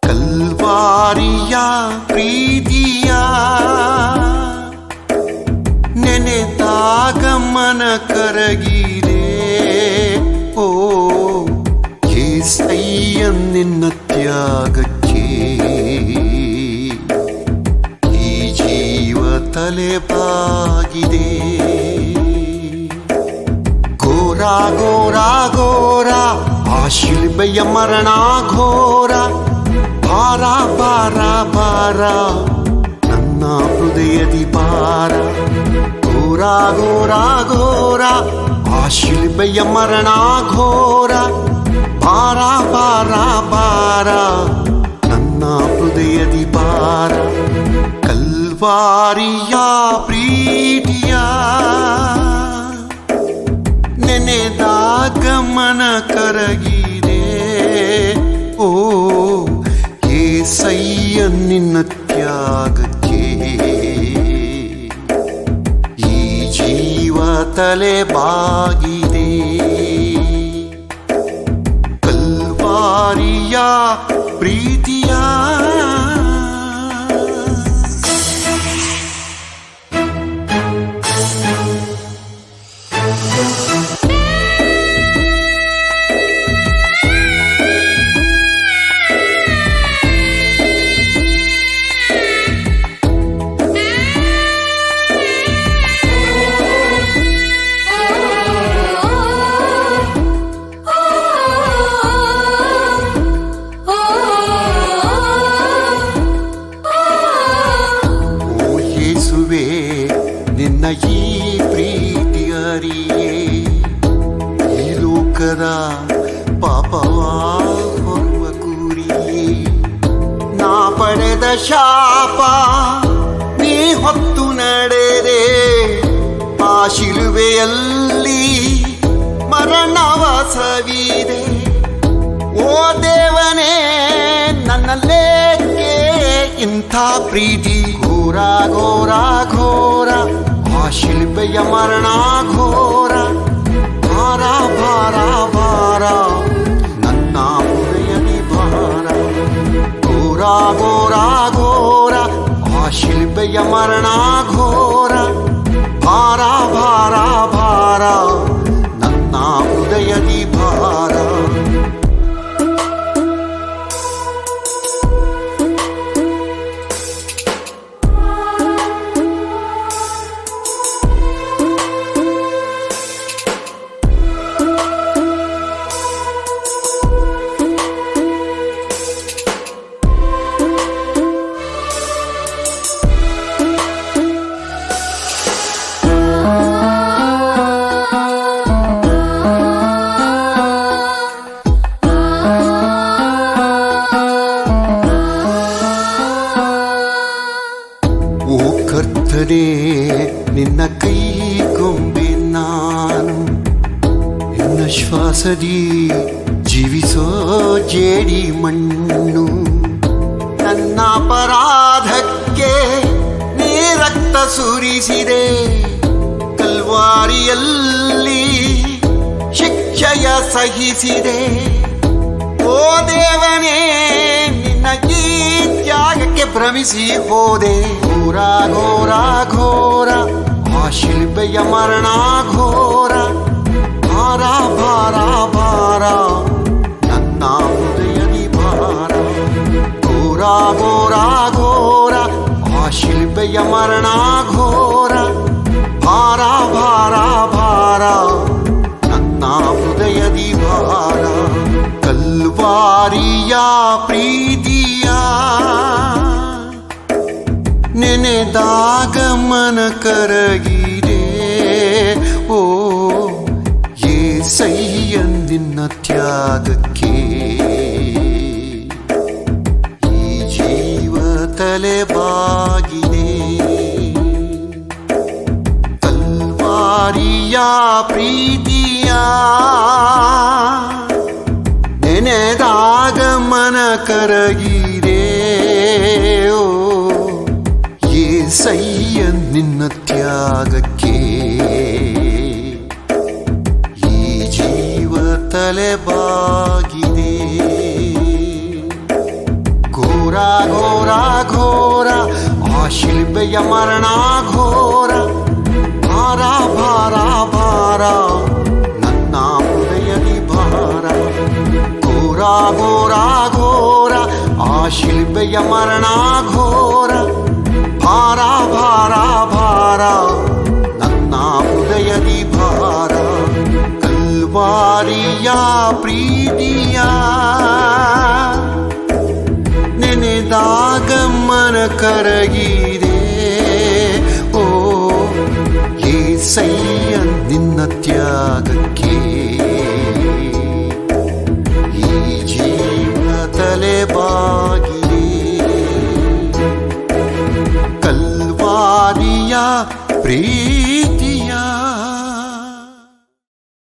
ಕಲ್ವಾರಿಯ ಪ್ರೀತಿಯ ನೆನೆದಾಗ ಕರಗಿದೆ. ಓ ಏಸಯ್ಯ ನಿನ್ನ ತ್ಯಾಗಕ್ಕೆ ಈ ಜೀವ ತಲೆಬಾಗಿದೆ. ಘೋರ ಘೋರ ಘೋರ ಆ ಶಿಲ್ಬೆಯ ಮರಣ ಘೋರ. ಭಾರ ಭಾರ ಭಾರ ನನ್ನ ಹೃದಯದಿ ಭಾರ. ಘೋರ ಘೋರ ಘೋರ ಆ ಶಿಲ್ಬೆಯ ಮರಣ ಘೋರ. ಭಾರ ಭಾರ ಭಾರ ನನ್ನ ಹೃದಯದಿ ಭಾರ. ಕಲ್ವಾರಿಯ ಪ್ರೀತಿಯ ನೆನೆದಾಗ ಕರಗಿದೆ. ಓ ಏಸಯ್ಯ ನಿನ್ನ ತ್ಯಾಗಕ್ಕೆ ಈ ಜೀವ ತಲೆಬಾಗಿದೆ. ಕಲ್ವಾರಿಯ ಪ್ರೀತಿಯ ನಿನ್ನ ಈ ಪ್ರೀತಿ ಅರಿಯೇ ಈ ಲೋಕದ ಪಾಪವ ಹೊರುವ ಕೂರಿಯೇ. ನಾ ಪಡೆದ ಶಾಪ ನೀ ಹೊತ್ತು ನಡೆದೆ. ಆ ಶಿಲುಬೆಯಲ್ಲಿ ಮರಣವ ಸವಿದೆ. ಓ ದೇವನೇ ನನ್ನಲ್ಲೇಕೆ ಇಂಥ ಪ್ರೀತಿ. ಘೋರ ಘೋರ ಘೋರ ಆ ಶಿಲ್ಬೆಯ ಮರಣ ಘೋರ. ಭಾರ ಭಾರ ಭಾರ ನನ್ನ ಹೃದಯದಿ ಭಾರ. ಘೋರ ಘೋರ ಘೋರ ಆ ಶಿಲ್ಬೆಯ ಮರಣ ಘೋರ. ಭಾರ ಭಾರ ಭಾರ ನನ್ನ ಹೃದಯದಿ ಭಾರ. ಕರ್ತನೇ ನಿನ್ನ ಕೈ ಗೊಂಬೆ ನಾನು. ನಿನ್ನ ಶ್ವಾಸದಿ ಜೀವಿಸೋ ಜೇಡಿ ಮಣ್ಣು. ನನ್ನ ಅಪರಾಧಕ್ಕೆ ನೀ ರಕ್ತ ಸುರಿಸಿದೆ. ಕಲ್ವಾರಿಯಲ್ಲಿ ಶಿಕ್ಷೆಯ ಸಹಿಸಿದೆ. ಓ ದೇವನೇ ನಿನ್ನ ಈ ತ್ಯಾಗಕ್ಕೆ ಭ್ರಮಿಸಿ ಹೋದೆ. ಘೋರ ಘೋರ ಘೋರ ಆ ಶಿಲ್ಬೆಯ ಮರಣ ಘೋರ. ಭಾರ ಭಾರ ಭಾರ ನನ್ನ ಹೃದಯದಿ ಭಾರ. ಘೋರ ಘೋರ ಘೋರ ಆ ಶಿಲ್ಬೆಯ ಮರಣ ಘೋರ. ಭಾರ ಭಾರ ಭಾರ ನನ್ನ ಹೃದಯದಿ ಭಾರ. ಕಲ್ವಾರಿಯ ಪ್ರೀತಿಯ ನೆನೆದಾಗ ಮನ ಕರಗಿದೆ. ಓ ಏಸಯ್ಯ ನಿನ್ನ ತ್ಯಾಗಕ್ಕೆ ಈ ಜೀವ ತಲೆ ಬಾಗಿದೆ. ಕಲ್ವಾರಿಯ ಪ್ರೀತಿಯ ನೆನೆದಾಗ ಮನ ಕರಗಿದೆ. ಓ ಏಸಯ್ಯ ನಿನ್ನ ತ್ಯಾಗಕ್ಕೆ ಈ ಜೀವ ತಲೆ ಬಾಗಿದೆ. ಘೋರ ಘೋರ ಘೋರ ಆ ಶಿಲ್ಪೆಯ ಮರಣ ಘೋರ. ಭಾರ ಭಾರ ಭಾರ ನನ್ನ ಹೃದಯದಿ ಭಾರ. ಘೋರ ಘೋರ ಘೋರ ಆ ಶಿಲ್ಪೆಯ ಮರಣ ಘೋರ. ಭಾರ ಭಾರ ಭಾರ ನನ್ನ ಹೃದಯದಿ ಭಾರ. ಕಲ್ವಾರಿಯ ಪ್ರೀತಿಯ ನೆನೆದಾಗ ಮನ ಕರಗಿದೆ. ಓ ಏಸಯ್ಯ ನಿನ್ನ ತ್ಯಾಗ